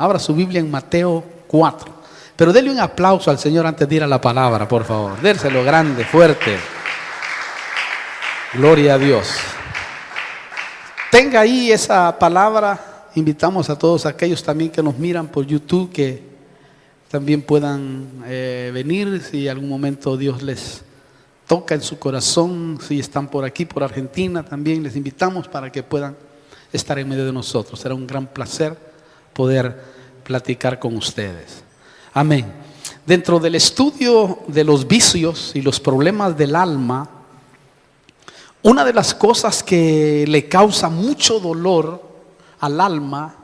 Abra su Biblia en Mateo 4. Pero denle un aplauso al Señor antes de ir a la palabra, por favor. Dérselo grande, fuerte. Gloria a Dios. Tenga ahí esa palabra. Invitamos a todos aquellos también que nos miran por YouTube que también puedan venir si algún momento Dios les toca en su corazón. Si están por aquí, por Argentina, también les invitamos para que puedan estar en medio de nosotros. Será un gran placer poder platicar con ustedes. Amén. Dentro del estudio de los vicios y los problemas del alma, una de las cosas que le causa mucho dolor al alma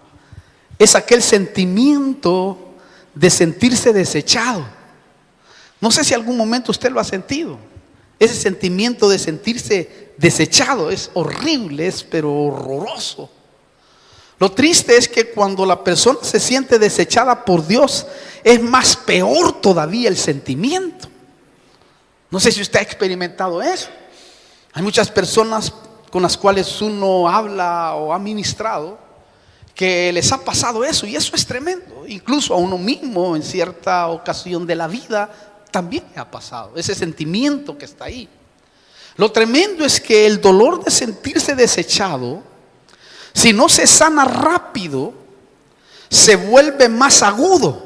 es aquel sentimiento de sentirse desechado. No sé si algún momento usted lo ha sentido. Ese sentimiento de sentirse desechado es horrible, es pero horroroso. Lo triste es que cuando la persona se siente desechada por Dios, es más peor todavía el sentimiento. No sé si usted ha experimentado eso. Hay muchas personas con las cuales uno habla o ha ministrado que les ha pasado eso, y eso es tremendo. Incluso a uno mismo en cierta ocasión de la vida también le ha pasado ese sentimiento que está ahí. Lo tremendo es que el dolor de sentirse desechado, si no se sana rápido, se vuelve más agudo.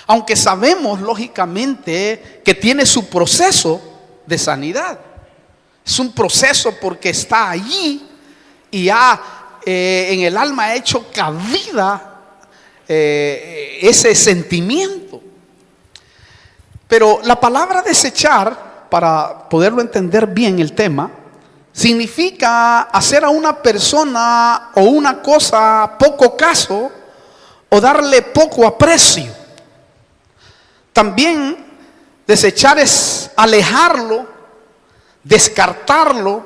Aunque sabemos lógicamente que tiene su proceso de sanidad. Es un proceso porque está allí y en el alma ha hecho cabida ese sentimiento. Pero la palabra desechar, para poderlo entender bien el tema, significa hacer a una persona o una cosa poco caso o darle poco aprecio. También desechar es alejarlo, descartarlo,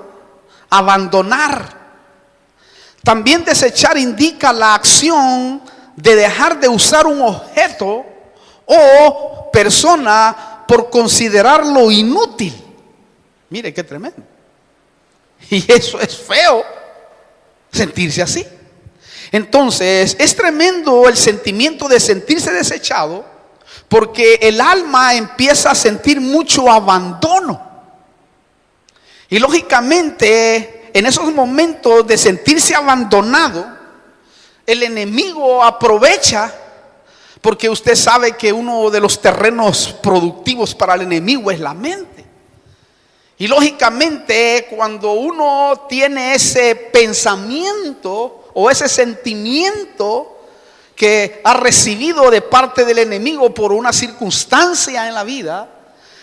abandonar. También desechar indica la acción de dejar de usar un objeto o persona por considerarlo inútil. Mire qué tremendo. Y eso es feo, sentirse así. Entonces es tremendo el sentimiento de sentirse desechado, porque el alma empieza a sentir mucho abandono. Y lógicamente en esos momentos de sentirse abandonado, el enemigo aprovecha, porque usted sabe que uno de los terrenos productivos para el enemigo es la mente. Y lógicamente cuando uno tiene ese pensamiento o ese sentimiento que ha recibido de parte del enemigo por una circunstancia en la vida,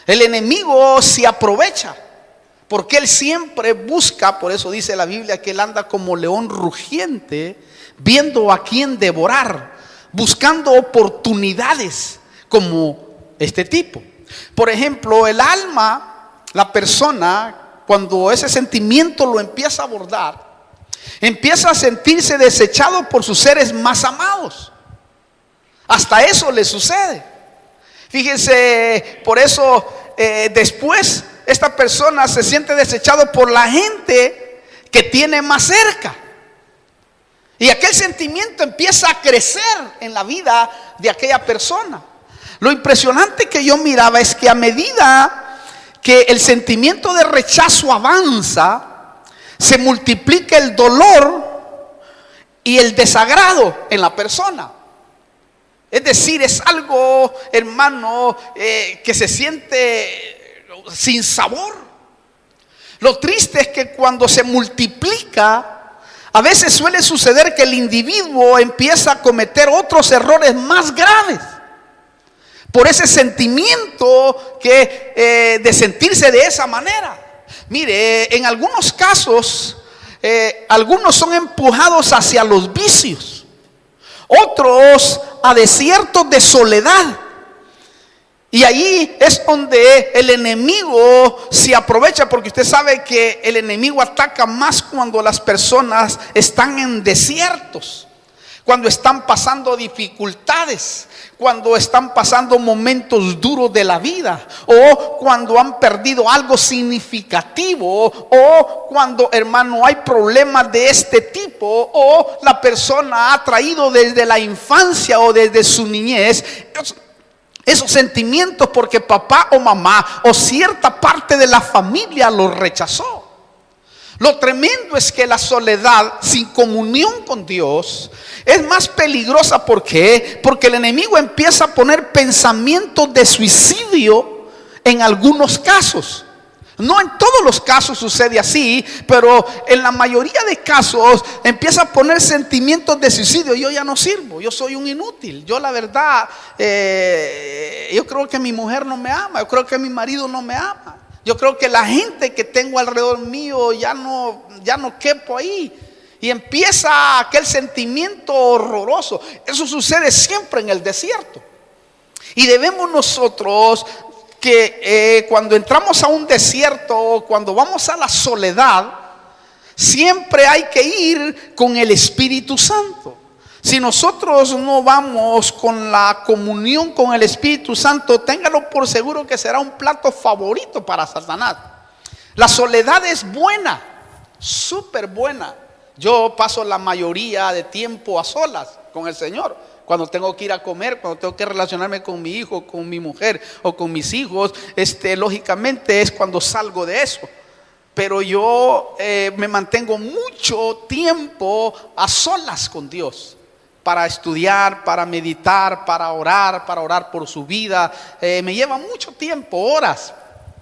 el enemigo se aprovecha, porque él siempre busca. Por eso dice la Biblia que él anda como león rugiente, viendo a quién devorar, buscando oportunidades como este tipo. Por ejemplo, el alma, la persona, cuando ese sentimiento lo empieza a abordar, empieza a sentirse desechado por sus seres más amados. Hasta eso le sucede. Fíjense, por eso después esta persona se siente desechado por la gente que tiene más cerca. Y aquel sentimiento empieza a crecer en la vida de aquella persona. Lo impresionante que yo miraba es que a medida que el sentimiento de rechazo avanza, se multiplica el dolor y el desagrado en la persona. Es decir, es algo, hermano, que se siente sin sabor. Lo triste es que cuando se multiplica, a veces suele suceder que el individuo empieza a cometer otros errores más graves por ese sentimiento de sentirse de esa manera. Mire, en algunos casos, algunos son empujados hacia los vicios, otros a desiertos de soledad. Y ahí es donde el enemigo se aprovecha, porque usted sabe que el enemigo ataca más cuando las personas están en desiertos, cuando están pasando dificultades, cuando están pasando momentos duros de la vida, o cuando han perdido algo significativo, o cuando, hermano, hay problemas de este tipo, o la persona ha traído desde la infancia o desde su niñez esos sentimientos porque papá o mamá o cierta parte de la familia los rechazó. Lo tremendo es que la soledad sin comunión con Dios es más peligrosa. ¿Por qué? Porque el enemigo empieza a poner pensamientos de suicidio en algunos casos. No en todos los casos sucede así, pero en la mayoría de casos empieza a poner sentimientos de suicidio. Yo ya no sirvo, yo soy un inútil. Yo la verdad, yo creo que mi mujer no me ama, yo creo que mi marido no me ama. Yo creo que la gente que tengo alrededor mío ya no quepo ahí. Y empieza aquel sentimiento horroroso. Eso sucede siempre en el desierto. Y debemos nosotros que cuando entramos a un desierto, cuando vamos a la soledad, siempre hay que ir con el Espíritu Santo. Si nosotros no vamos con la comunión con el Espíritu Santo, téngalo por seguro que será un plato favorito para Satanás. La soledad es buena, súper buena. Yo paso la mayoría de tiempo a solas con el Señor. Cuando tengo que ir a comer, cuando tengo que relacionarme con mi hijo, con mi mujer o con mis hijos, lógicamente es cuando salgo de eso. Pero yo me mantengo mucho tiempo a solas con Dios. Para estudiar, para meditar, para orar por su vida. Me lleva mucho tiempo, horas.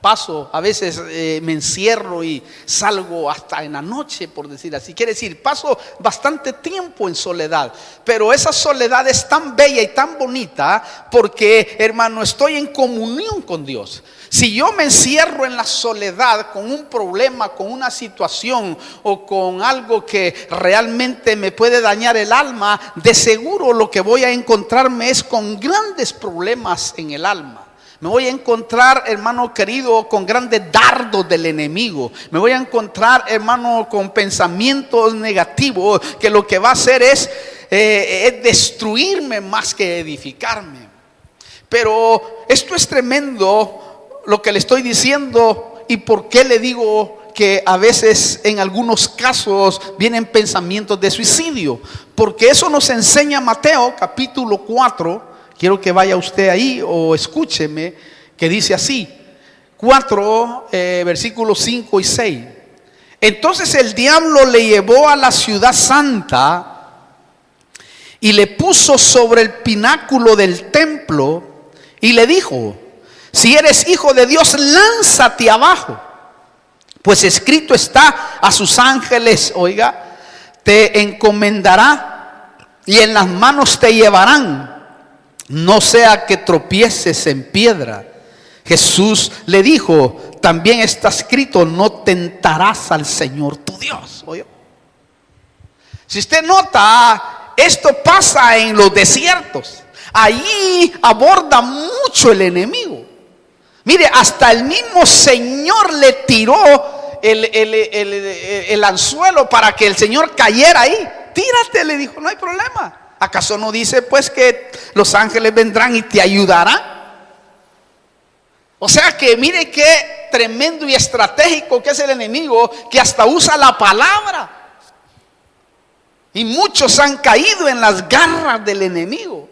Paso, a veces me encierro y salgo hasta en la noche, por decir así. Quiere decir, paso bastante tiempo en soledad. Pero esa soledad es tan bella y tan bonita porque, hermano, estoy en comunión con Dios. Si yo me encierro en la soledad con un problema, con una situación o con algo que realmente me puede dañar el alma, de seguro lo que voy a encontrarme es con grandes problemas en el alma. Me voy a encontrar, hermano querido, con grandes dardos del enemigo. Me voy a encontrar, hermano, con pensamientos negativos que lo que va a hacer es destruirme más que edificarme. Pero esto es tremendo lo que le estoy diciendo. ¿Y por qué le digo que a veces en algunos casos vienen pensamientos de suicidio? Porque eso nos enseña Mateo capítulo 4. Quiero que vaya usted ahí o escúcheme, que dice así, 4, versículos 5 y 6. Entonces el diablo le llevó a la ciudad santa y le puso sobre el pináculo del templo y le dijo: si eres hijo de Dios, lánzate abajo, pues escrito está: a sus ángeles, oiga, te encomendará y en las manos te llevarán, no sea que tropieces en piedra. Jesús le dijo: también está escrito: no tentarás al Señor tu Dios. ¿Oye? Si usted nota, esto pasa en los desiertos. Allí aborda mucho el enemigo. Mire, hasta el mismo Señor le tiró el anzuelo para que el Señor cayera ahí. Tírate, le dijo, no hay problema. ¿Acaso no dice pues que los ángeles vendrán y te ayudarán? O sea que mire qué tremendo y estratégico que es el enemigo, que hasta usa la palabra. Y muchos han caído en las garras del enemigo.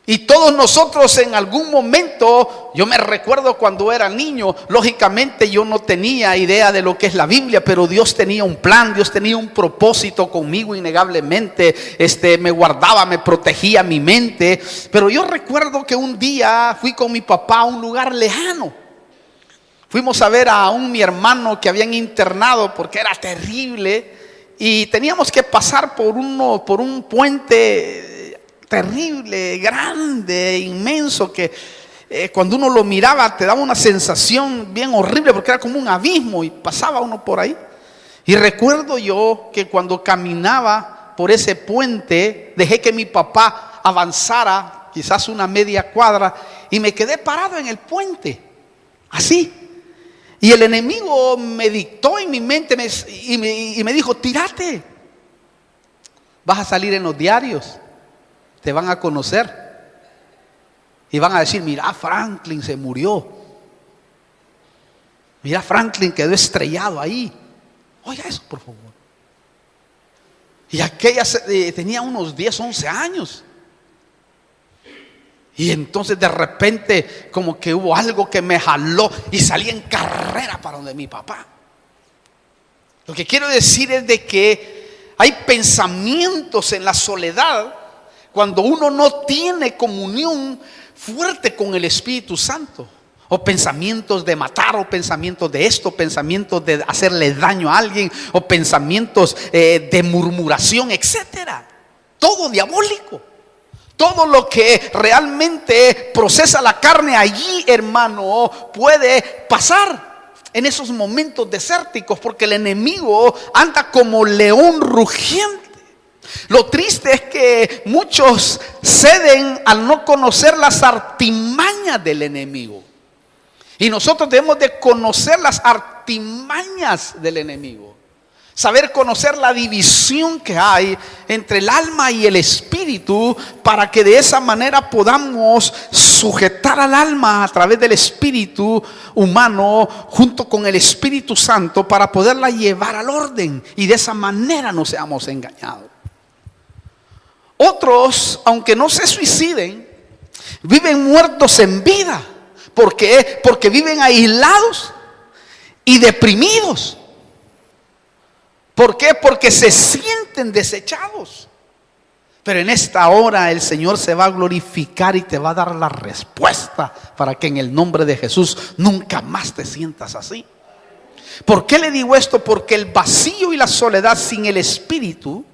Y todos nosotros en algún momento, yo me recuerdo cuando era niño, lógicamente yo no tenía idea de lo que es la Biblia, pero Dios tenía un plan, Dios tenía un propósito conmigo innegablemente. Me guardaba, me protegía mi mente. Pero yo recuerdo que un día fui con mi papá a un lugar lejano. Fuimos a ver a mi hermano que habían internado porque era terrible. Y teníamos que pasar por un puente terrible, grande, inmenso, que cuando uno lo miraba te daba una sensación bien horrible porque era como un abismo y pasaba uno por ahí. Y recuerdo yo que cuando caminaba por ese puente dejé que mi papá avanzara quizás una media cuadra y me quedé parado en el puente, así. Y el enemigo me dictó en mi mente y me dijo: tírate. Vas a salir en los diarios, te van a conocer y van a decir: mira, Franklin se murió, mira, Franklin quedó estrellado ahí. Oiga eso, por favor. Y aquella tenía unos 10, 11 años. Y entonces de repente como que hubo algo que me jaló y salí en carrera para donde mi papá. Lo que quiero decir es de que hay pensamientos en la soledad cuando uno no tiene comunión fuerte con el Espíritu Santo. O pensamientos de matar, o pensamientos de esto, pensamientos de hacerle daño a alguien, o pensamientos de murmuración, etcétera. Todo diabólico. Todo lo que realmente procesa la carne allí, hermano, puede pasar en esos momentos desérticos, porque el enemigo anda como león rugiente. Lo triste es que muchos ceden al no conocer las artimañas del enemigo. Y nosotros debemos de conocer las artimañas del enemigo. Saber conocer la división que hay entre el alma y el espíritu, para que de esa manera podamos sujetar al alma a través del espíritu humano junto con el Espíritu Santo, para poderla llevar al orden y de esa manera no seamos engañados. Otros, aunque no se suiciden, viven muertos en vida. ¿Por qué? Porque viven aislados y deprimidos. ¿Por qué? Porque se sienten desechados. Pero en esta hora el Señor se va a glorificar y te va a dar la respuesta para que en el nombre de Jesús nunca más te sientas así. ¿Por qué le digo esto? Porque el vacío y la soledad sin el Espíritu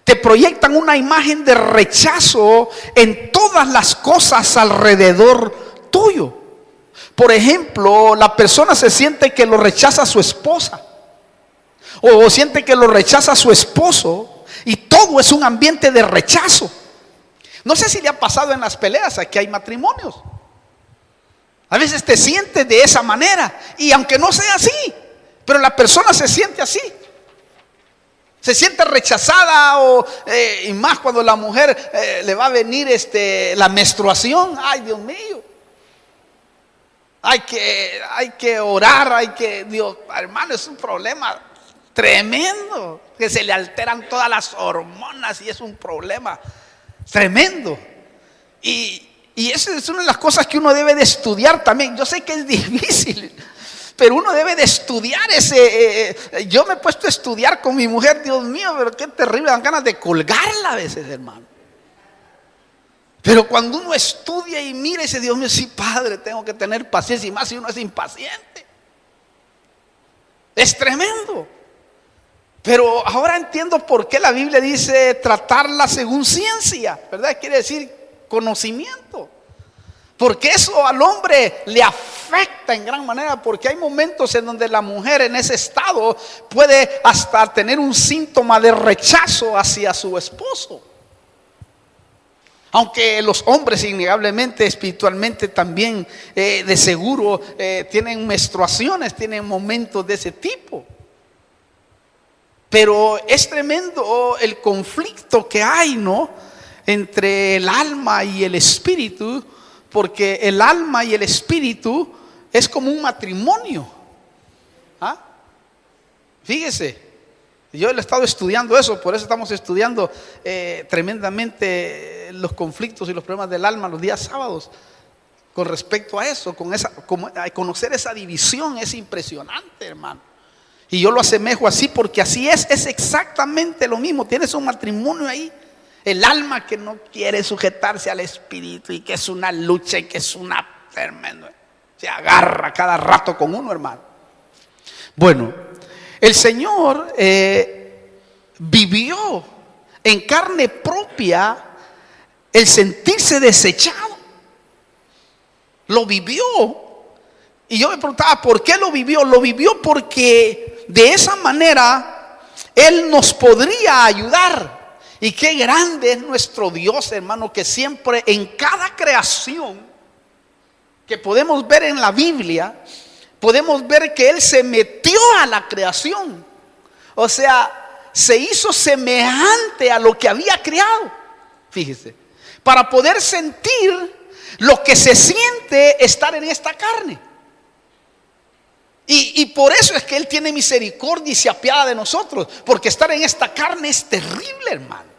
te proyectan una imagen de rechazo en todas las cosas alrededor tuyo. Por ejemplo, la persona se siente que lo rechaza su esposa, o siente que lo rechaza su esposo, y todo es un ambiente de rechazo. No sé si le ha pasado en las peleas, aquí hay matrimonios. A veces te sientes de esa manera, y aunque no sea así, pero la persona se siente así. Se siente rechazada, y más cuando la mujer le va a venir la menstruación. Ay, Dios mío. Hay que orar, Dios, hermano, es un problema tremendo, que se le alteran todas las hormonas y es un problema tremendo. Y esa es una de las cosas que uno debe de estudiar también. Yo sé que es difícil, pero uno debe de estudiar yo me he puesto a estudiar con mi mujer, Dios mío, pero qué terrible, dan ganas de colgarla a veces, hermano. Pero cuando uno estudia y mira y dice: Dios mío, sí, Padre, tengo que tener paciencia, y más si uno es impaciente. Es tremendo. Pero ahora entiendo por qué la Biblia dice tratarla según ciencia, ¿verdad? Quiere decir conocimiento. Porque eso al hombre le afecta en gran manera, porque hay momentos en donde la mujer en ese estado puede hasta tener un síntoma de rechazo hacia su esposo. Aunque los hombres innegablemente espiritualmente también de seguro tienen menstruaciones, tienen momentos de ese tipo. Pero es tremendo el conflicto que hay, ¿no?, entre el alma y el espíritu, porque el alma y el espíritu es como un matrimonio. ¿Ah? Fíjese. Yo he estado estudiando eso, por eso estamos estudiando tremendamente los conflictos y los problemas del alma los días sábados. Con respecto a eso, a conocer esa división es impresionante, hermano. Y yo lo asemejo así porque así es exactamente lo mismo. Tienes un matrimonio ahí, el alma que no quiere sujetarse al espíritu y que es una lucha y que es una tremenda. Se agarra cada rato con uno, hermano. Bueno. El Señor vivió en carne propia el sentirse desechado. Lo vivió. Y yo me preguntaba, ¿por qué lo vivió? Lo vivió porque de esa manera Él nos podría ayudar. Y qué grande es nuestro Dios, hermano, que siempre en cada creación que podemos ver en la Biblia, podemos ver que Él se metió a la creación. O sea, se hizo semejante a lo que había creado. Fíjese, para poder sentir lo que se siente estar en esta carne. Y por eso es que Él tiene misericordia y se apiada de nosotros, porque estar en esta carne es terrible, hermano.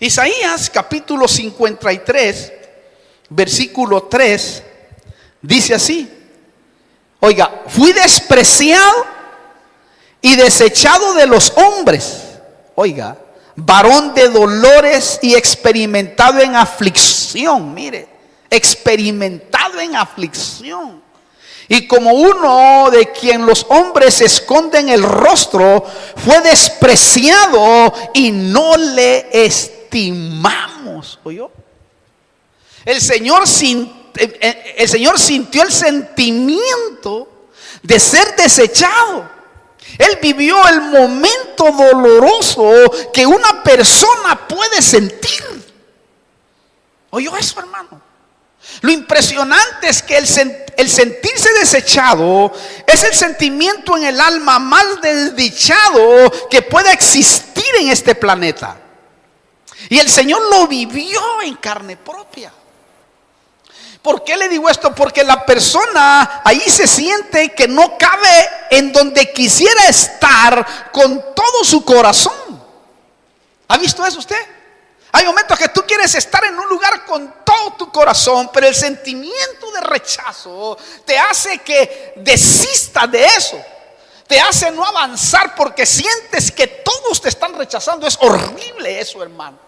Isaías capítulo 53, versículo 3, dice así: oiga, fui despreciado y desechado de los hombres. Oiga, varón de dolores y experimentado en aflicción. Mire, experimentado en aflicción. Y como uno de quien los hombres esconden el rostro, fue despreciado y no le estimamos. ¿Oyó? El Señor sintió el sentimiento de ser desechado. Él vivió el momento doloroso que una persona puede sentir. ¿Oyó eso, hermano? Lo impresionante es que el sentirse desechado es el sentimiento en el alma más desdichado que pueda existir en este planeta. Y el Señor lo vivió en carne propia. ¿Por qué le digo esto? Porque la persona ahí se siente que no cabe en donde quisiera estar con todo su corazón. ¿Ha visto eso usted? Hay momentos que tú quieres estar en un lugar con todo tu corazón, pero el sentimiento de rechazo te hace que desistas de eso. Te hace no avanzar porque sientes que todos te están rechazando. Es horrible eso, hermano.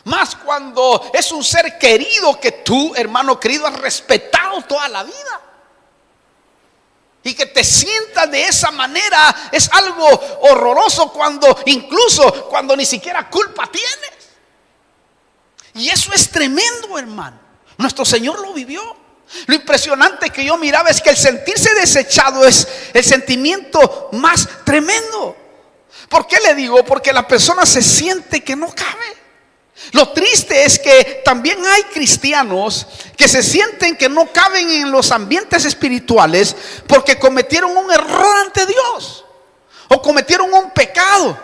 Más cuando es un ser querido que tú, hermano querido, has respetado toda la vida. Y que te sientas de esa manera es algo horroroso, incluso cuando ni siquiera culpa tienes. Y eso es tremendo, hermano. Nuestro Señor lo vivió. Lo impresionante que yo miraba es que el sentirse desechado es el sentimiento más tremendo. ¿Por qué le digo? Porque la persona se siente que no cabe. Lo triste es que también hay cristianos que se sienten que no caben en los ambientes espirituales porque cometieron un error ante Dios o cometieron un pecado.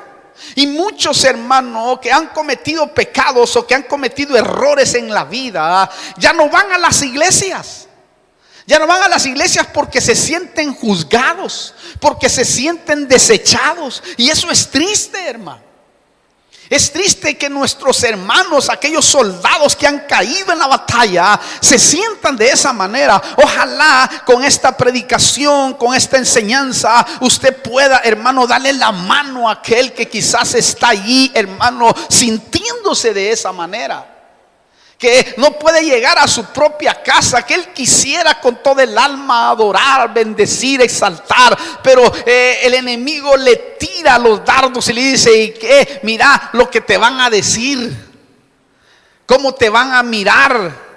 Y muchos hermanos que han cometido pecados o que han cometido errores en la vida ya no van a las iglesias. Ya no van a las iglesias porque se sienten juzgados, porque se sienten desechados. Y eso es triste, hermano. Es triste que nuestros hermanos, aquellos soldados que han caído en la batalla, se sientan de esa manera. Ojalá con esta predicación, con esta enseñanza, usted pueda, hermano, darle la mano a aquel que quizás está allí, hermano, sintiéndose de esa manera. Que no puede llegar a su propia casa, que él quisiera con todo el alma adorar, bendecir, exaltar, pero el enemigo le tira los dardos y le dice: ¿y qué? Mira lo que te van a decir, cómo te van a mirar.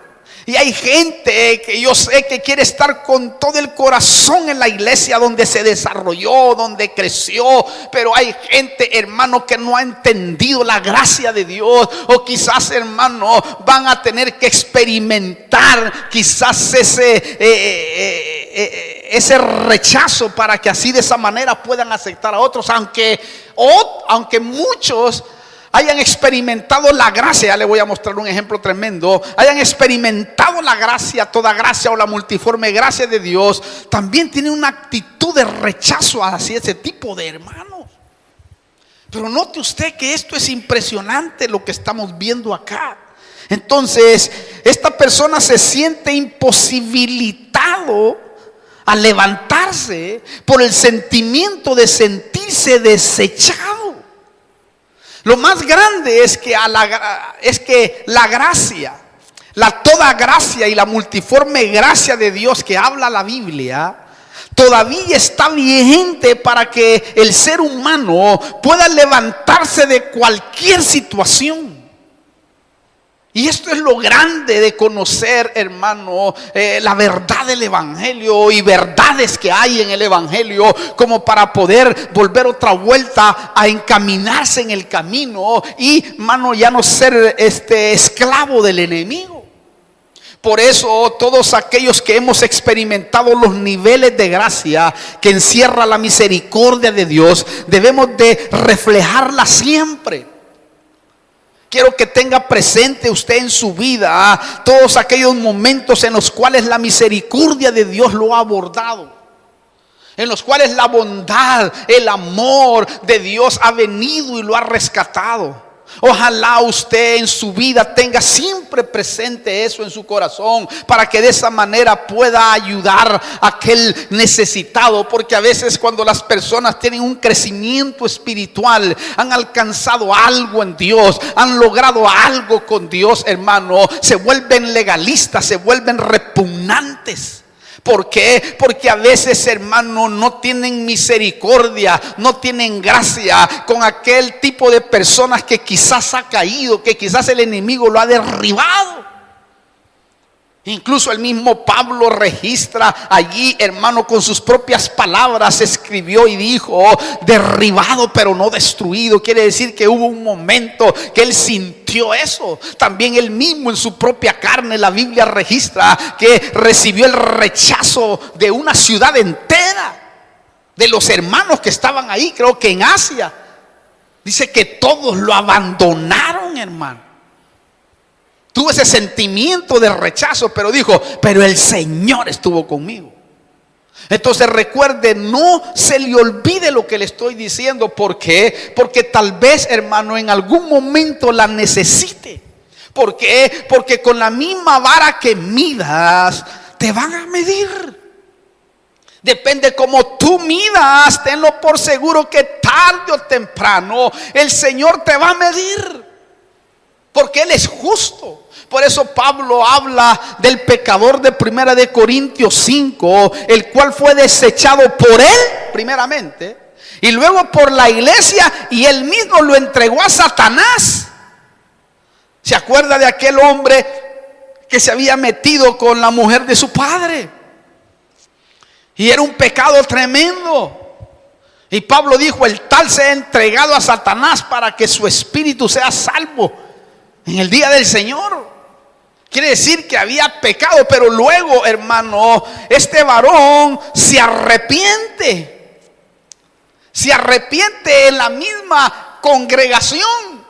Y hay gente que yo sé que quiere estar con todo el corazón en la iglesia donde se desarrolló, donde creció, pero hay gente, hermano, que no ha entendido la gracia de Dios, o quizás, hermano, van a tener que experimentar quizás ese rechazo para que así de esa manera puedan aceptar a otros, aunque muchos hayan experimentado la gracia. Ya le voy a mostrar un ejemplo tremendo. Hayan experimentado la gracia, toda gracia o la multiforme gracia de Dios, también tienen una actitud de rechazo hacia ese tipo de hermanos. Pero note usted que esto es impresionante lo que estamos viendo acá. Entonces, esta persona se siente imposibilitado a levantarse por el sentimiento de sentirse desechado. Lo más grande es que la gracia, la toda gracia y la multiforme gracia de Dios que habla la Biblia, todavía está vigente para que el ser humano pueda levantarse de cualquier situación. Y esto es lo grande de conocer, hermano, la verdad del evangelio y verdades que hay en el evangelio, como para poder volver otra vuelta a encaminarse en el camino y, hermano, ya no ser esclavo del enemigo. Por eso todos aquellos que hemos experimentado los niveles de gracia que encierra la misericordia de Dios, debemos de reflejarla siempre. Quiero que tenga presente usted en su vida todos aquellos momentos en los cuales la misericordia de Dios lo ha abordado, en los cuales la bondad, el amor de Dios ha venido y lo ha rescatado. Ojalá usted en su vida tenga siempre presente eso en su corazón, para que de esa manera pueda ayudar a aquel necesitado. Porque a veces cuando las personas tienen un crecimiento espiritual, han alcanzado algo en Dios, han logrado algo con Dios, hermano, se vuelven legalistas, se vuelven repugnantes. ¿Por qué? Porque a veces, hermano, no tienen misericordia, no tienen gracia con aquel tipo de personas que quizás ha caído, que quizás el enemigo lo ha derribado. Incluso el mismo Pablo registra allí, hermano, con sus propias palabras escribió y dijo: derribado pero no destruido. Quiere decir que hubo un momento que él sintió eso. También él mismo en su propia carne, la Biblia registra que recibió el rechazo de una ciudad entera, de los hermanos que estaban ahí, creo que en Asia. Dice que todos lo abandonaron, hermano. Tuvo ese sentimiento de rechazo, pero dijo: pero el Señor estuvo conmigo. Entonces recuerde, no se le olvide lo que le estoy diciendo. ¿Por qué? Porque tal vez, hermano, en algún momento la necesite. ¿Por qué? Porque con la misma vara que midas, te van a medir. Depende cómo tú midas, tenlo por seguro que tarde o temprano el Señor te va a medir. Porque Él es justo. Por eso Pablo habla del pecador de 1 de Corintios 5, el cual fue desechado por él primeramente, y luego por la iglesia, y él mismo lo entregó a Satanás. ¿Se acuerda de aquel hombre que se había metido con la mujer de su padre? Y era un pecado tremendo. Y Pablo dijo: el tal se ha entregado a Satanás para que su espíritu sea salvo en el día del Señor. Quiere decir que había pecado, pero luego, hermano, este varón se arrepiente. Se arrepiente en la misma congregación.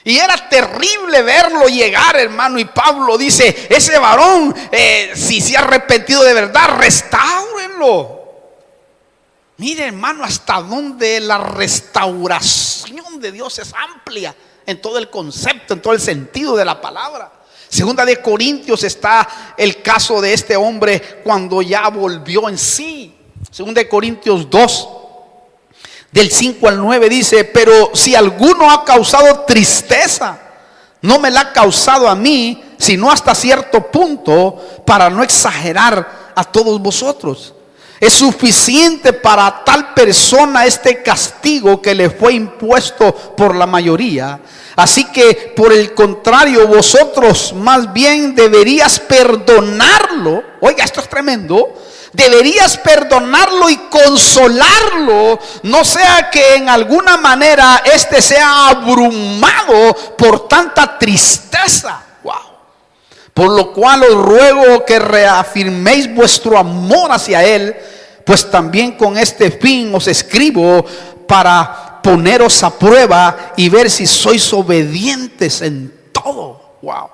Y era terrible verlo llegar, hermano. Y Pablo dice: ese varón, si se ha arrepentido de verdad, restáurenlo. Mire, hermano, hasta donde la restauración de Dios es amplia en todo el concepto, en todo el sentido de la palabra. Segunda de Corintios está el caso de este hombre cuando ya volvió en sí. Segunda de Corintios 2, del 5 al 9 dice: pero si alguno ha causado tristeza, no me la ha causado a mí, sino hasta cierto punto, para no exagerar a todos vosotros. Es suficiente para tal persona este castigo que le fue impuesto por la mayoría. Así que por el contrario, vosotros más bien deberías perdonarlo. Oiga, esto es tremendo. Deberías perdonarlo y consolarlo, no sea que en alguna manera éste sea abrumado por tanta tristeza. Wow. Por lo cual os ruego que reafirméis vuestro amor hacia él, pues también con este fin os escribo, para poneros a prueba y ver si sois obedientes en todo. Wow.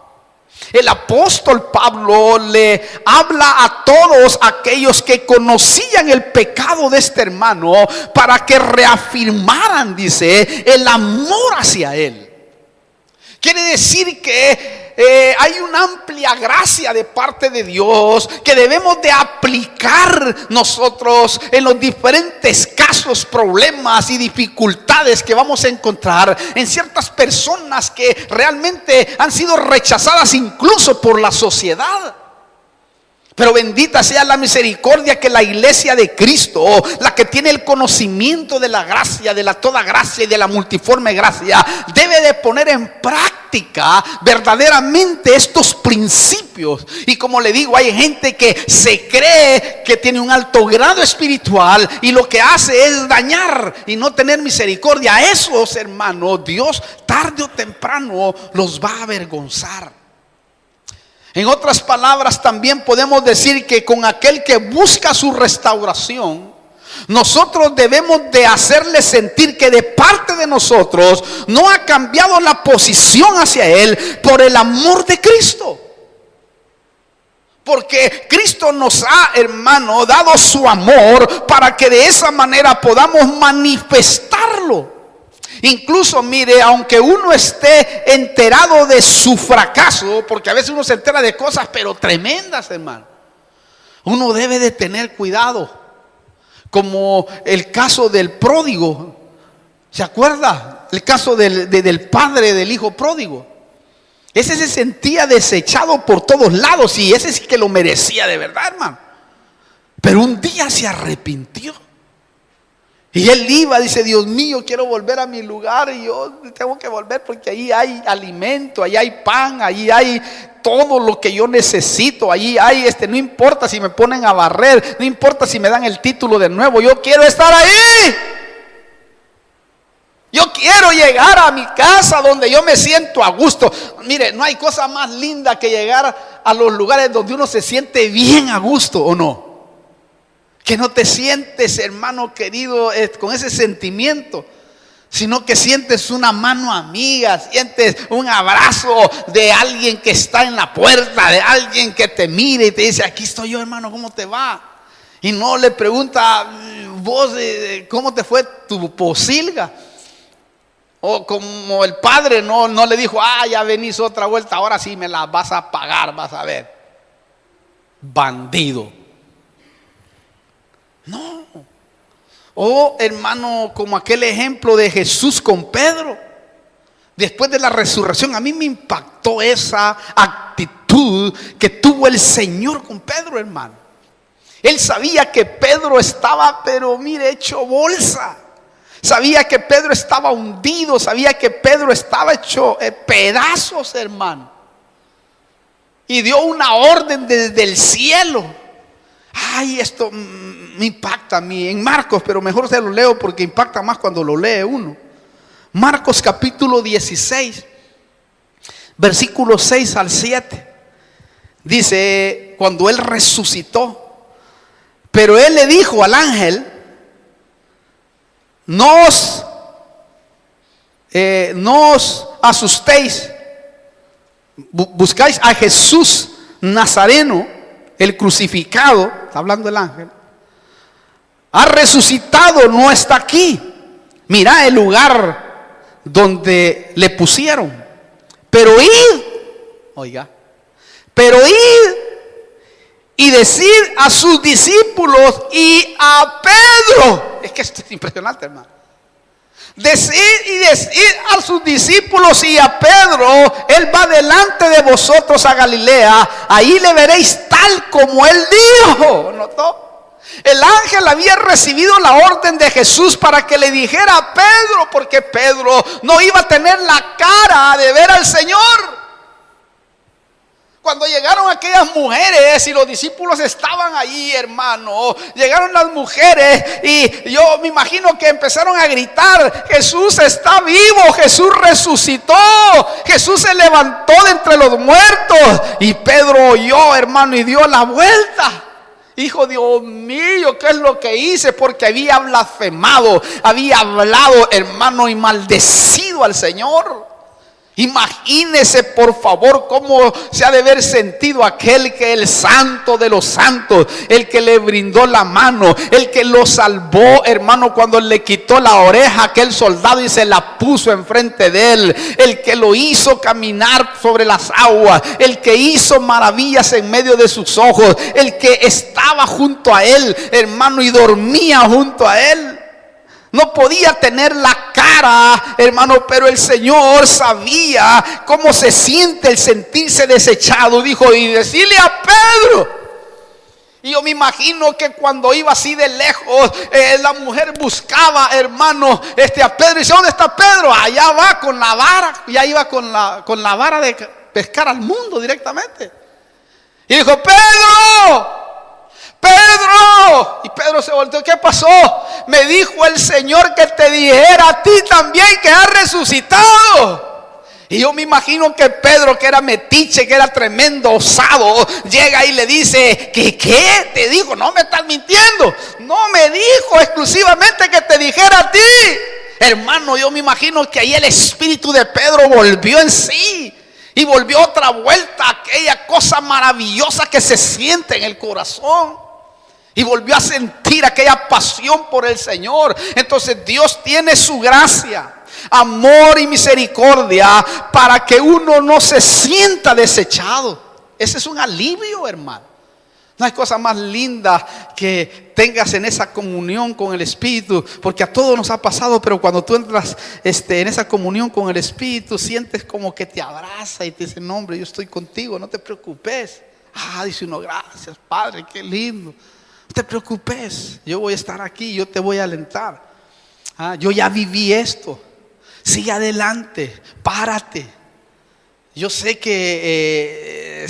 El apóstol Pablo le habla a todos aquellos que conocían el pecado de este hermano, para que reafirmaran, dice, el amor hacia él. Quiere decir que hay una amplia gracia de parte de Dios que debemos de aplicar nosotros en los diferentes casos, problemas y dificultades que vamos a encontrar en ciertas personas que realmente han sido rechazadas incluso por la sociedad. Pero bendita sea la misericordia que la iglesia de Cristo, la que tiene el conocimiento de la gracia, de la toda gracia y de la multiforme gracia, debe de poner en práctica verdaderamente estos principios. Y como le digo, hay gente que se cree que tiene un alto grado espiritual y lo que hace es dañar y no tener misericordia. A esos, hermanos, Dios tarde o temprano los va a avergonzar. En otras palabras, también podemos decir que con aquel que busca su restauración, nosotros debemos de hacerle sentir que de parte de nosotros no ha cambiado la posición hacia él por el amor de Cristo. Porque Cristo nos ha, hermano, dado su amor para que de esa manera podamos manifestarlo. Incluso, mire, aunque uno esté enterado de su fracaso, porque a veces uno se entera de cosas pero tremendas, hermano, uno debe de tener cuidado. Como el caso del pródigo, ¿se acuerda? El caso del padre del hijo pródigo. Ese se sentía desechado por todos lados y ese sí que lo merecía de verdad, hermano. Pero un día se arrepintió. Y él iba, dice: Dios mío, quiero volver a mi lugar. Y yo tengo que volver porque ahí hay alimento, ahí hay pan, ahí hay todo lo que yo necesito. Allí hay, no importa si me ponen a barrer, no importa si me dan el título de nuevo, yo quiero estar ahí. Yo quiero llegar a mi casa donde yo me siento a gusto. Mire, no hay cosa más linda que llegar a los lugares donde uno se siente bien a gusto, ¿o no? Que no te sientes, hermano querido, con ese sentimiento, sino que sientes una mano amiga, sientes un abrazo de alguien que está en la puerta, de alguien que te mire y te dice: aquí estoy yo, hermano, ¿cómo te va? Y no le pregunta: vos, ¿cómo te fue tu posilga? O como el padre no le dijo: ya venís otra vuelta, ahora sí me la vas a pagar, vas a ver. Bandido. No. O, hermano, como aquel ejemplo de Jesús con Pedro. Después de la resurrección, a mí me impactó esa actitud que tuvo el Señor con Pedro, hermano. Él sabía que Pedro estaba, pero mire, hecho bolsa. Sabía que Pedro estaba hundido, sabía que Pedro estaba hecho pedazos, hermano. Y dio una orden desde el cielo. Ay, esto me impacta a mí en Marcos, pero mejor se lo leo porque impacta más cuando lo lee uno. Marcos capítulo 16, versículos 6 al 7. Dice, cuando él resucitó, pero él le dijo al ángel: no os asustéis, buscáis a Jesús Nazareno, el crucificado, está hablando el ángel, ha resucitado, no está aquí. Mira el lugar donde le pusieron. Pero id, oiga, pero id y decid a sus discípulos y a Pedro. Es que esto es impresionante, hermano. Decid a sus discípulos y a Pedro: él va delante de vosotros a Galilea, ahí le veréis tal como él dijo. ¿Notó? El ángel había recibido la orden de Jesús para que le dijera a Pedro, porque Pedro no iba a tener la cara de ver al Señor. Cuando llegaron aquellas mujeres y los discípulos estaban allí, hermano, llegaron las mujeres y yo me imagino que empezaron a gritar: Jesús está vivo, Jesús resucitó, Jesús se levantó de entre los muertos. Y Pedro oyó, hermano, y dio la vuelta. Dijo: Dios mío, ¿qué es lo que hice? Porque había blasfemado, había hablado, hermano, y maldecido al Señor. Imagínese por favor cómo se ha de haber sentido aquel que el santo de los santos, el que le brindó la mano, el que lo salvó, hermano, cuando le quitó la oreja a aquel soldado y se la puso enfrente de él, el que lo hizo caminar sobre las aguas, el que hizo maravillas en medio de sus ojos, el que estaba junto a él, hermano, y dormía junto a él. No podía tener la cara, hermano, pero el Señor sabía cómo se siente el sentirse desechado. Dijo: y decirle a Pedro. Y yo me imagino que cuando iba así de lejos, la mujer buscaba, hermano, a Pedro. Y dice: ¿dónde está Pedro? Allá va con la vara. Ya iba con la vara de pescar al mundo directamente. Y dijo: Pedro, Pedro. Y Pedro se volteó: ¿qué pasó? Me dijo el Señor que te dijera a ti también que has resucitado. Y yo me imagino que Pedro, que era metiche, que era tremendo, osado, llega y le dice, ¿qué? Te dijo, no me estás mintiendo. No me dijo exclusivamente que te dijera a ti. Hermano, yo me imagino que ahí el espíritu de Pedro volvió en sí. Y volvió otra vuelta, aquella cosa maravillosa que se siente en el corazón. Y volvió a sentir aquella pasión por el Señor. Entonces Dios tiene su gracia, amor y misericordia para que uno no se sienta desechado. Ese es un alivio, hermano. No hay cosa más linda que tengas en esa comunión con el Espíritu, porque a todos nos ha pasado, pero cuando tú entras en esa comunión con el Espíritu, sientes como que te abraza y te dice, no hombre, yo estoy contigo, no te preocupes. Dice uno, gracias Padre, qué lindo. No te preocupes, yo voy a estar aquí, yo te voy a alentar. Yo ya viví esto. Sigue adelante, párate. Yo sé que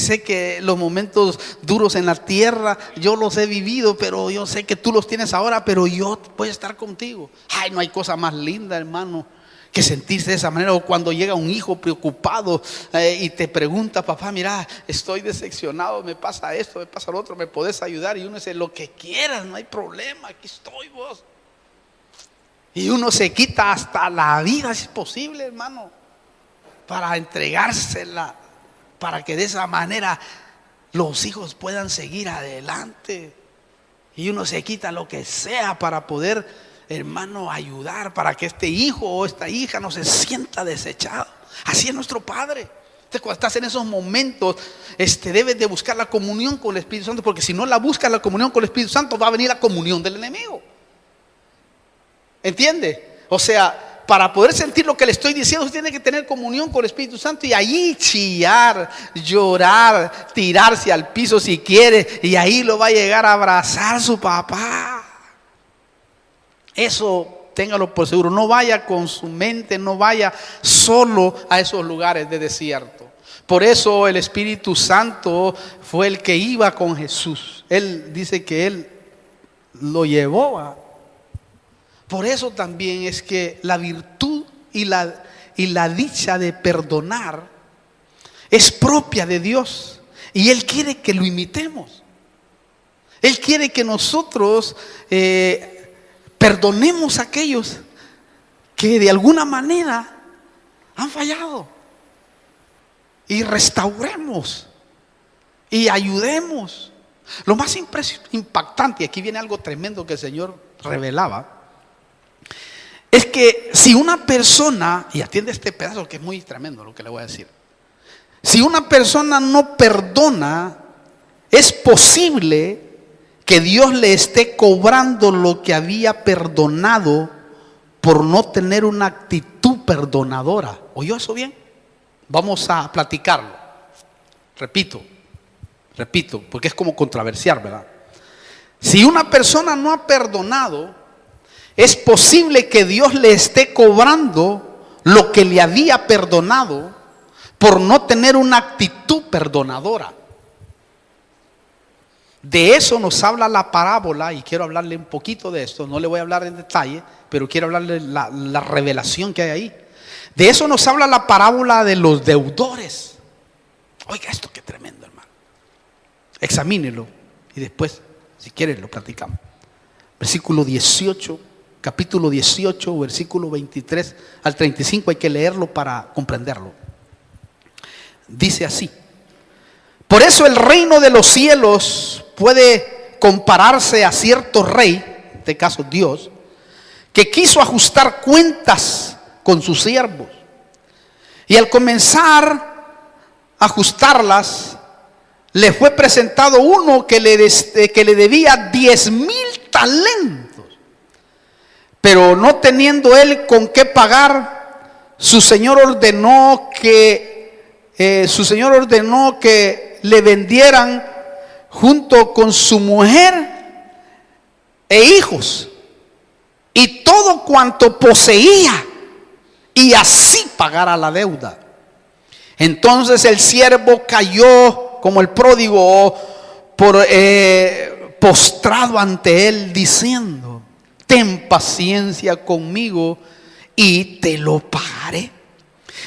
los momentos duros en la tierra yo los he vivido, pero yo sé que tú los tienes ahora, pero yo voy a estar contigo. No hay cosa más linda, hermano, que sentirse de esa manera. O cuando llega un hijo preocupado y te pregunta, papá, mira, estoy decepcionado, me pasa esto, me pasa lo otro, ¿me podés ayudar? Y uno dice, lo que quieras, no hay problema, aquí estoy vos. Y uno se quita hasta la vida, si es posible, hermano, para entregársela, para que de esa manera los hijos puedan seguir adelante. Y uno se quita lo que sea para poder, hermano, ayudar, para que este hijo o esta hija no se sienta desechado. Así es nuestro Padre. Entonces, cuando estás en esos momentos, debes de buscar la comunión con el Espíritu Santo, porque si no la buscas la comunión con el Espíritu Santo, va a venir la comunión del enemigo. ¿Entiende? O sea, para poder sentir lo que le estoy diciendo, usted tiene que tener comunión con el Espíritu Santo y allí chillar, llorar, tirarse al piso si quiere, y ahí lo va a llegar a abrazar su papá. Eso téngalo por seguro. No vaya con su mente, no vaya solo a esos lugares de desierto. Por eso el Espíritu Santo fue el que iba con Jesús. Él dice que Él lo llevó. Por eso también es que la virtud y la dicha de perdonar es propia de Dios. Y Él quiere que lo imitemos. Él quiere que nosotros perdonemos a aquellos que de alguna manera han fallado. Y restauremos. Y ayudemos. Lo más impactante, y aquí viene algo tremendo que el Señor revelaba, es que si una persona, y atiende este pedazo que es muy tremendo lo que le voy a decir, si una persona no perdona, es posible que Dios le esté cobrando lo que había perdonado por no tener una actitud perdonadora. ¿Oyó eso bien? Vamos a platicarlo. Repito, porque es como controversial, ¿verdad? Si una persona no ha perdonado, es posible que Dios le esté cobrando lo que le había perdonado por no tener una actitud perdonadora. De eso nos habla la parábola, y quiero hablarle un poquito de esto. No le voy a hablar en detalle, pero quiero hablarle la revelación que hay ahí. De eso nos habla la parábola de los deudores. Oiga esto, qué tremendo, hermano. Examínelo y después, si quiere, lo platicamos. Versículo 18. Capítulo 18, versículo 23 al 35, hay que leerlo para comprenderlo. Dice así: por eso el reino de los cielos puede compararse a cierto rey, en este caso Dios, que quiso ajustar cuentas con sus siervos. Y al comenzar a ajustarlas, le fue presentado uno que le debía 10,000 talentos. Pero no teniendo él con qué pagar, su señor ordenó que le vendieran junto con su mujer e hijos y todo cuanto poseía, y así pagara la deuda. Entonces el siervo cayó como el pródigo, postrado ante él, diciendo: ten paciencia conmigo y te lo pagaré.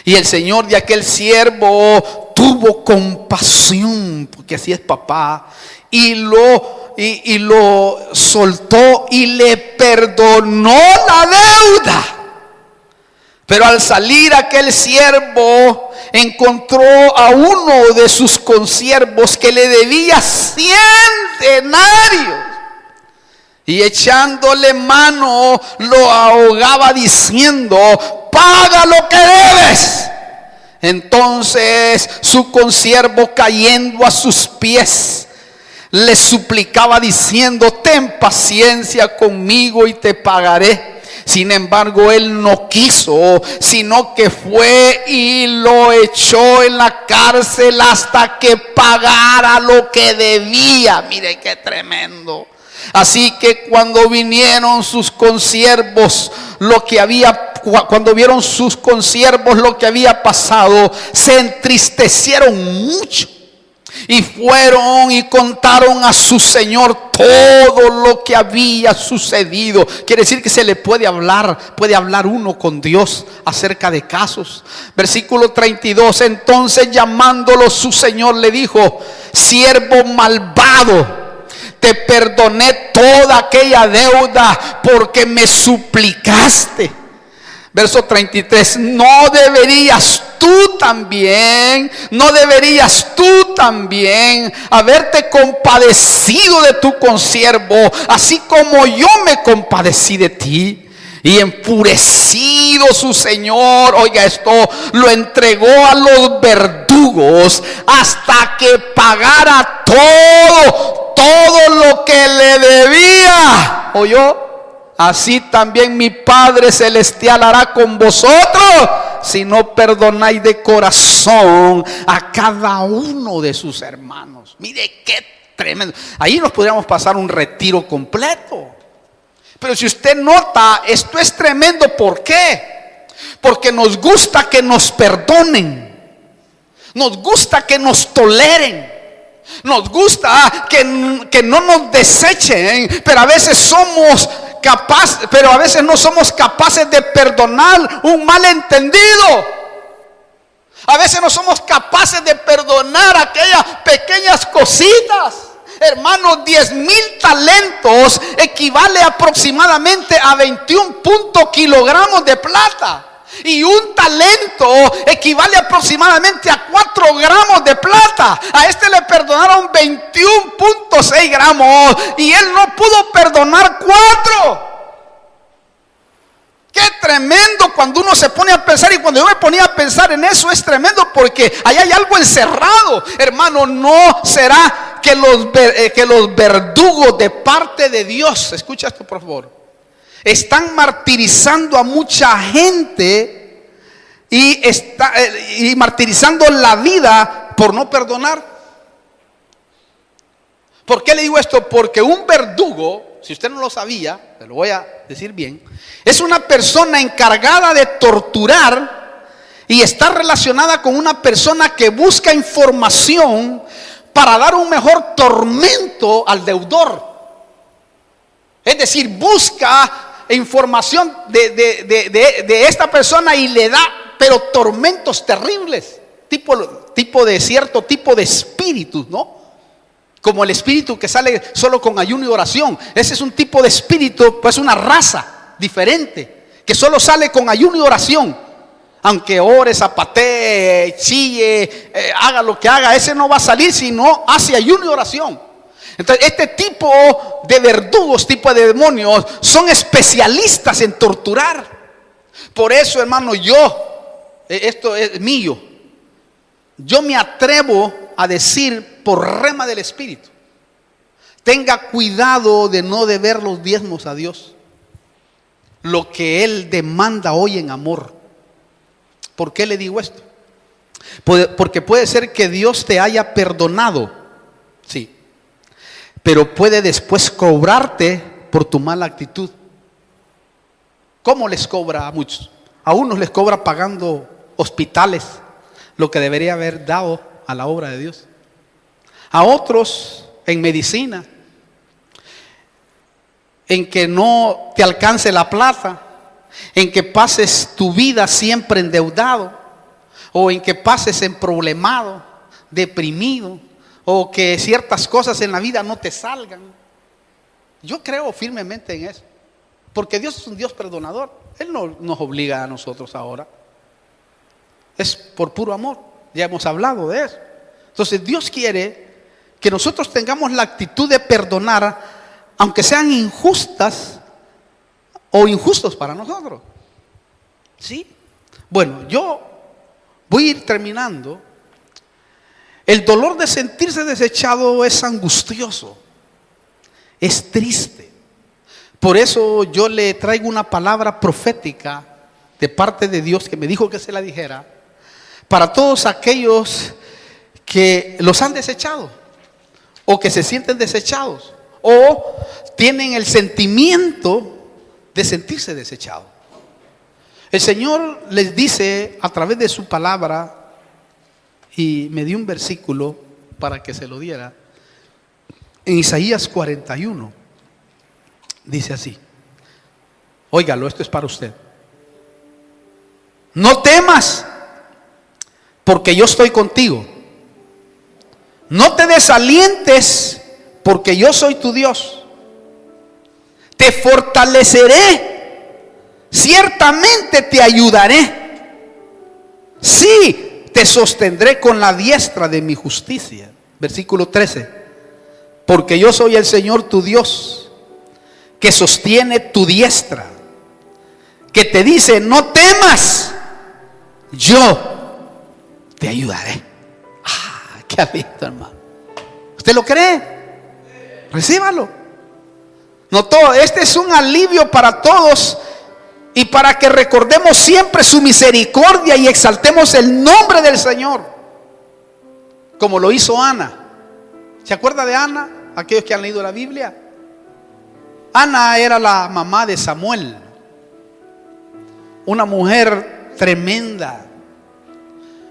Y el señor de aquel siervo tuvo compasión, porque así es papá, y lo soltó y le perdonó la deuda. Pero al salir aquel siervo encontró a uno de sus consiervos que le debía 100 denarios. Y echándole mano lo ahogaba diciendo: paga lo que debes. Entonces su consiervo, cayendo a sus pies, le suplicaba diciendo: ten paciencia conmigo y te pagaré. Sin embargo, él no quiso, sino que fue y lo echó en la cárcel hasta que pagara lo que debía. Mire qué tremendo. Así que cuando vinieron sus consiervos, cuando vieron sus consiervos lo que había pasado, se entristecieron mucho. Y fueron y contaron a su señor todo lo que había sucedido. Quiere decir que se le puede hablar uno con Dios acerca de casos. Versículo 32. Entonces, llamándolo su señor, le dijo: siervo malvado, te perdoné toda aquella deuda porque me suplicaste. Verso 33. No deberías tú también haberte compadecido de tu consiervo, así como yo me compadecí de ti? Y enfurecido su señor, oiga esto, lo entregó a los verdugos hasta que pagara todo lo que le debía. ¿Oyó? Así también mi Padre Celestial hará con vosotros si no perdonáis de corazón a cada uno de sus hermanos. Mire qué tremendo. Ahí nos podríamos pasar un retiro completo. Pero si usted nota, esto es tremendo. ¿Por qué? Porque nos gusta que nos perdonen. Nos gusta que nos toleren. Nos gusta que no nos desechen. Pero a veces no somos capaces de perdonar un malentendido. A veces no somos capaces de perdonar aquellas pequeñas cositas. Hermanos, 10,000 talentos equivale aproximadamente a 21 kilogramos de plata. Y un talento equivale aproximadamente a 4 gramos de plata. A este le perdonaron 21.6 gramos y él no pudo perdonar 4. Qué tremendo cuando uno se pone a pensar. Y cuando yo me ponía a pensar en eso, es tremendo porque ahí hay algo encerrado. Hermano, no será que los verdugos de parte de Dios, escucha esto por favor, están martirizando a mucha gente y martirizando la vida por no perdonar. ¿Por qué le digo esto? Porque un verdugo, si usted no lo sabía, se lo voy a decir bien, es una persona encargada de torturar y está relacionada con una persona que busca información para dar un mejor tormento al deudor. Es decir, busca información de esta persona y le da, pero tormentos terribles, tipo de cierto tipo de espíritus, ¿no? Como el espíritu que sale solo con ayuno y oración. Ese es un tipo de espíritu, pues una raza diferente, que solo sale con ayuno y oración. Aunque ore, zapatee, chille, haga lo que haga, ese no va a salir si no hace ayuno y oración. Entonces, este tipo de verdugos, tipo de demonios, son especialistas en torturar. Por eso, hermano, esto es mío, yo me atrevo a decir por rema del Espíritu: tenga cuidado de no deber los diezmos a Dios, lo que Él demanda hoy en amor. ¿Por qué le digo esto? Porque puede ser que Dios te haya perdonado, sí, pero puede después cobrarte por tu mala actitud. ¿Cómo les cobra a muchos? A unos les cobra pagando hospitales, lo que debería haber dado a la obra de Dios. A otros en medicina, en que no te alcance la plata, en que pases tu vida siempre endeudado. o en que pases en problemado, deprimido, o que ciertas cosas en la vida no te salgan. Yo creo firmemente en eso, porque Dios es un Dios perdonador. Él no nos obliga a nosotros ahora, es por puro amor. Ya hemos hablado de eso. Entonces Dios quiere que nosotros tengamos la actitud de perdonar, aunque sean injustas o injustos para nosotros. ¿Sí? Bueno, yo voy a ir terminando. El dolor de sentirse desechado es angustioso, es triste. Por eso yo le traigo una palabra profética de parte de Dios que me dijo que se la dijera para todos aquellos que los han desechado o que se sienten desechados o tienen el sentimiento de sentirse desechados. El Señor les dice a través de su palabra, y me dio un versículo para que se lo diera, en Isaías 41, dice así, óigalo, esto es para usted: no temas, porque yo estoy contigo. No te desalientes, porque yo soy tu Dios. Te fortaleceré, ciertamente te ayudaré. Sí, te sostendré con la diestra de mi justicia. Versículo 13. Porque yo soy el Señor tu Dios, que sostiene tu diestra, que te dice: no temas, yo te ayudaré. Ah, qué aliento, hermano. ¿Usted lo cree? Recíbalo. No todo, este es un alivio para todos y para que recordemos siempre su misericordia y exaltemos el nombre del Señor, como lo hizo Ana. ¿Se acuerda de Ana? Aquellos que han leído la Biblia. Ana era la mamá de Samuel, una mujer tremenda,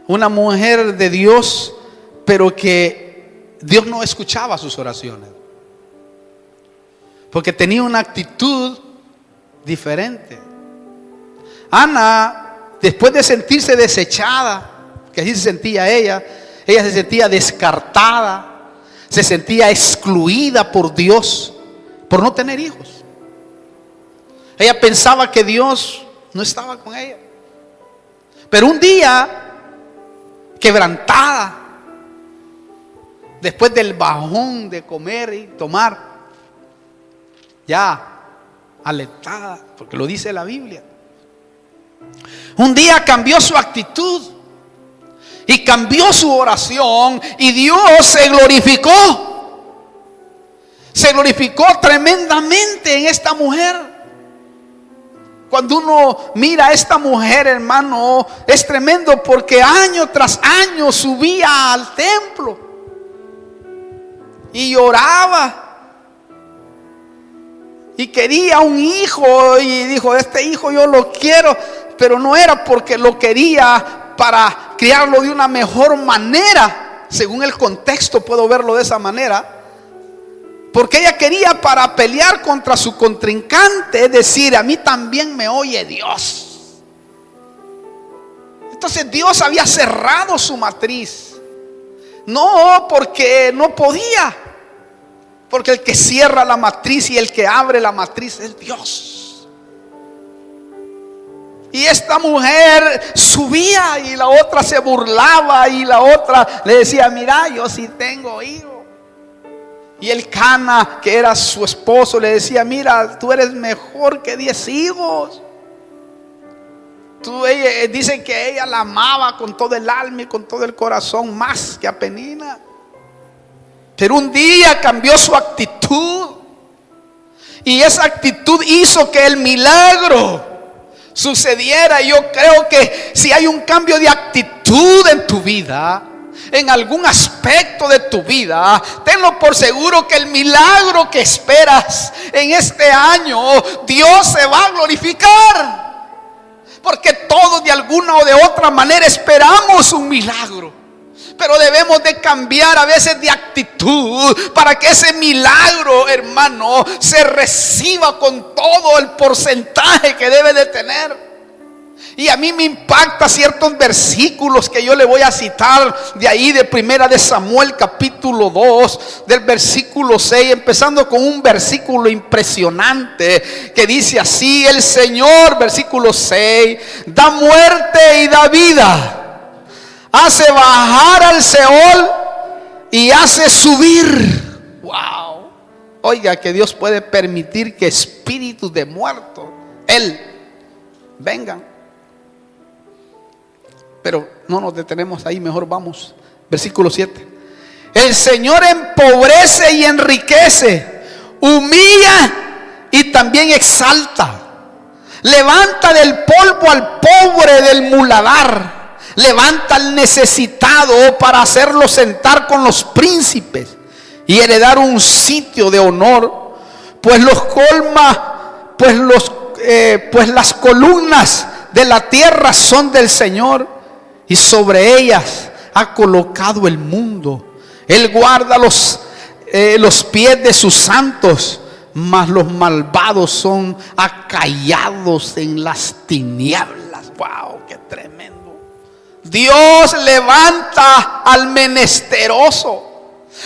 una mujer de Dios, pero que Dios no escuchaba sus oraciones, porque tenía una actitud diferente. Ana, después de sentirse desechada, que así se sentía ella se sentía descartada, se sentía excluida por Dios por no tener hijos. Ella pensaba que Dios no estaba con ella. Pero un día, quebrantada, después del bajón de comer y tomar, ya alertada, porque lo dice la Biblia, un día cambió su actitud y cambió su oración, y Dios se glorificó. Se glorificó tremendamente en esta mujer. Cuando uno mira a esta mujer, hermano, es tremendo, porque año tras año subía al templo y lloraba y quería un hijo, y dijo: este hijo yo lo quiero, pero no era porque lo quería para criarlo de una mejor manera. Según el contexto puedo verlo de esa manera, porque ella quería para pelear contra su contrincante, es decir, a mí también me oye Dios. Entonces Dios había cerrado su matriz, no porque no podía, porque el que cierra la matriz y el que abre la matriz es Dios. Y esta mujer subía y la otra se burlaba, y la otra le decía: mira, yo sí tengo hijos. Y el Cana, que era su esposo, le decía: mira, tú eres mejor que 10 hijos. Dice que ella la amaba con todo el alma y con todo el corazón, más que a Penina. Pero un día cambió su actitud, y esa actitud hizo que el milagro sucediera. Y yo creo que si hay un cambio de actitud en tu vida, en algún aspecto de tu vida, tenlo por seguro que el milagro que esperas en este año, Dios se va a glorificar. Porque todos de alguna o de otra manera esperamos un milagro, pero debemos de cambiar a veces de actitud para que ese milagro, hermano, se reciba con todo el porcentaje que debe de tener. Y a mí me impacta ciertos versículos que yo le voy a citar de ahí, de Primera de Samuel capítulo 2, del versículo 6, empezando con un versículo impresionante que dice así: el Señor, versículo 6, da muerte y da vida, hace bajar al Seol y hace subir. Wow. Oiga, que Dios puede permitir que espíritus de muertos, Él, vengan. Pero no nos detenemos ahí, mejor vamos. Versículo 7. El Señor empobrece y enriquece, humilla y también exalta. Levanta del polvo al pobre del muladar. Levanta al necesitado para hacerlo sentar con los príncipes y heredar un sitio de honor. Pues los colma, pues las columnas de la tierra son del Señor, y sobre ellas ha colocado el mundo. Él guarda los pies de sus santos, mas los malvados son acallados en las tinieblas. Wow, qué tremendo. Dios levanta al menesteroso,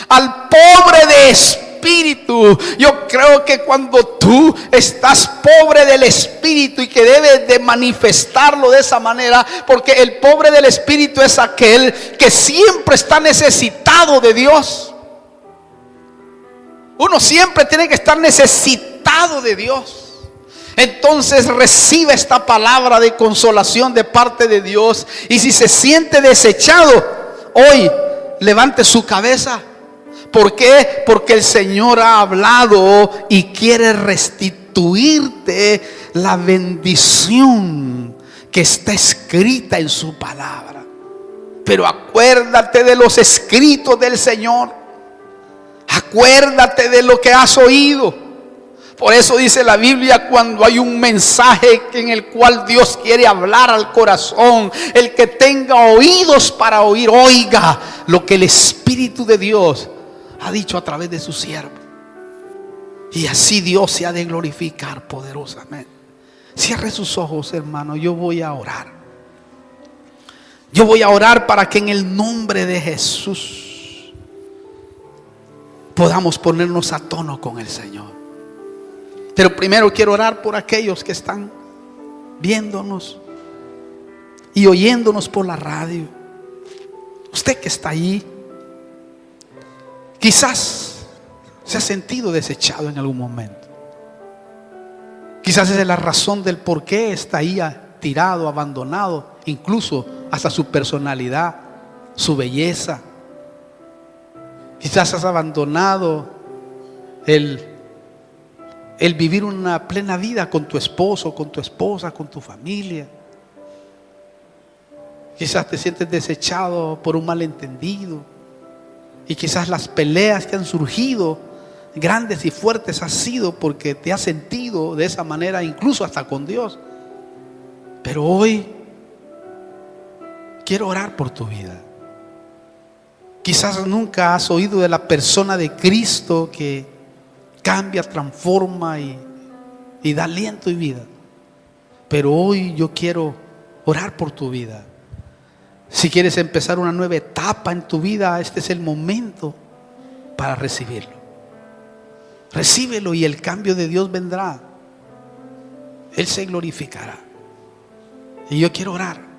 al pobre de espíritu. Yo creo que cuando tú estás pobre del espíritu, y que debes de manifestarlo de esa manera, porque el pobre del espíritu es aquel que siempre está necesitado de Dios. Uno siempre tiene que estar necesitado de Dios. Entonces recibe esta palabra de consolación de parte de Dios. Y si se siente desechado, hoy levante su cabeza. ¿Por qué? Porque el Señor ha hablado y quiere restituirte la bendición que está escrita en su palabra. Pero acuérdate de los escritos del Señor. Acuérdate de lo que has oído. Por eso dice la Biblia, cuando hay un mensaje en el cual Dios quiere hablar al corazón, el que tenga oídos para oír, oiga lo que el Espíritu de Dios ha dicho a través de su siervo. Y así Dios se ha de glorificar poderosamente. Cierre sus ojos, hermano. Yo voy a orar. Yo voy a orar para que en el nombre de Jesús podamos ponernos a tono con el Señor. Pero primero quiero orar por aquellos que están viéndonos y oyéndonos por la radio. Usted que está allí, quizás se ha sentido desechado en algún momento. Quizás esa es la razón del por qué está ahí tirado, abandonado, incluso hasta su personalidad, su belleza. Quizás has abandonado el vivir una plena vida con tu esposo, con tu esposa, con tu familia. Quizás te sientes desechado por un malentendido. Y quizás las peleas que han surgido, grandes y fuertes, ha sido porque te has sentido de esa manera, incluso hasta con Dios. Pero hoy quiero orar por tu vida. Quizás nunca has oído de la persona de Cristo que cambia, transforma y da aliento y vida. Pero hoy yo quiero orar por tu vida. Si quieres empezar una nueva etapa en tu vida, este es el momento para recibirlo. Recíbelo y el cambio de Dios vendrá. Él se glorificará. Y yo quiero orar.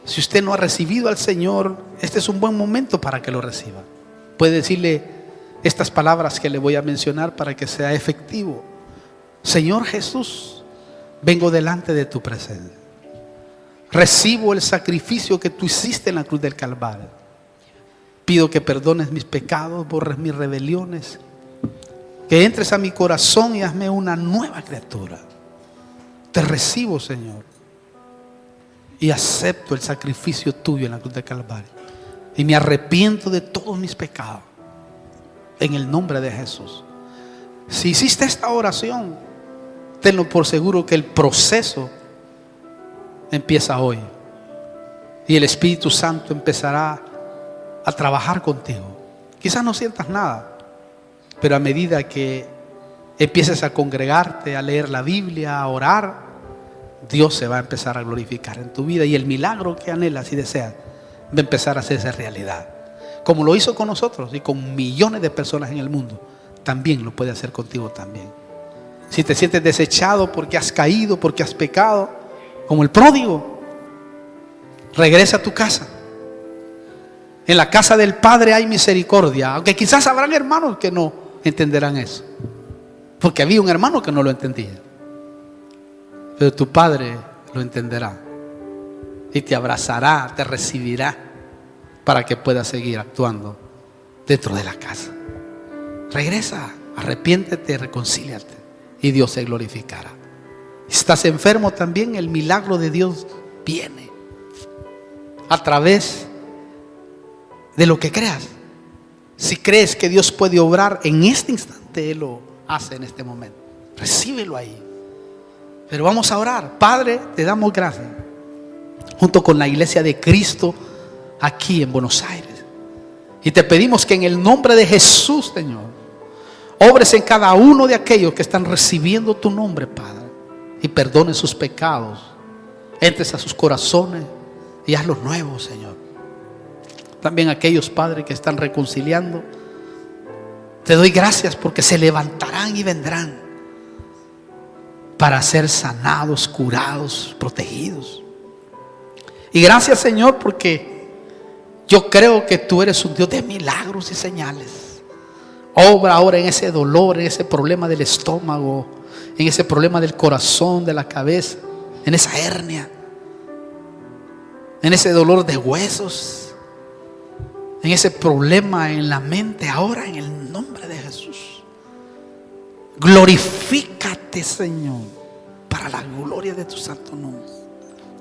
Si usted no ha recibido al Señor, este es un buen momento para que lo reciba. Puede decirle estas palabras que le voy a mencionar para que sea efectivo. Señor Jesús, vengo delante de tu presencia. Recibo el sacrificio que tú hiciste en la cruz del Calvario. Pido que perdones mis pecados, borres mis rebeliones, que entres a mi corazón y hazme una nueva criatura. Te recibo, Señor, y acepto el sacrificio tuyo en la cruz del Calvario. Y me arrepiento de todos mis pecados, en el nombre de Jesús. Si hiciste esta oración, tenlo por seguro que el proceso empieza hoy. Y el Espíritu Santo empezará a trabajar contigo. Quizás no sientas nada, pero a medida que empieces a congregarte, a leer la Biblia, a orar, Dios se va a empezar a glorificar en tu vida y el milagro que anhelas y deseas va a empezar a hacerse realidad. Como lo hizo con nosotros y con millones de personas en el mundo, también lo puede hacer contigo también. Si te sientes desechado porque has caído, porque has pecado, como el pródigo, regresa a tu casa. En la casa del Padre hay misericordia, aunque quizás habrán hermanos que no entenderán eso, porque había un hermano que no lo entendía, pero tu Padre lo entenderá y te abrazará, te recibirá para que puedas seguir actuando dentro de la casa. Regresa, arrepiéntete, reconcíliate y Dios se glorificará. Si estás enfermo también, el milagro de Dios viene a través de lo que creas. Si crees que Dios puede obrar en este instante, Él lo hace en este momento. Recíbelo ahí. Pero vamos a orar. Padre, te damos gracias junto con la iglesia de Cristo aquí en Buenos Aires, y te pedimos que en el nombre de Jesús, Señor, obres en cada uno de aquellos que están recibiendo tu nombre, Padre, y perdones sus pecados. Entres a sus corazones y hazlos nuevos, Señor. También aquellos, Padre, que están reconciliando, te doy gracias porque se levantarán y vendrán para ser sanados, curados, protegidos. Y gracias, Señor, porque yo creo que tú eres un Dios de milagros y señales. Obra ahora en ese dolor, en ese problema del estómago, en ese problema del corazón, de la cabeza, en esa hernia, en ese dolor de huesos, en ese problema en la mente. Ahora en el nombre de Jesús, glorifícate, Señor, para la gloria de tu santo nombre.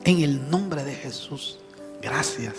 En el nombre de Jesús, gracias.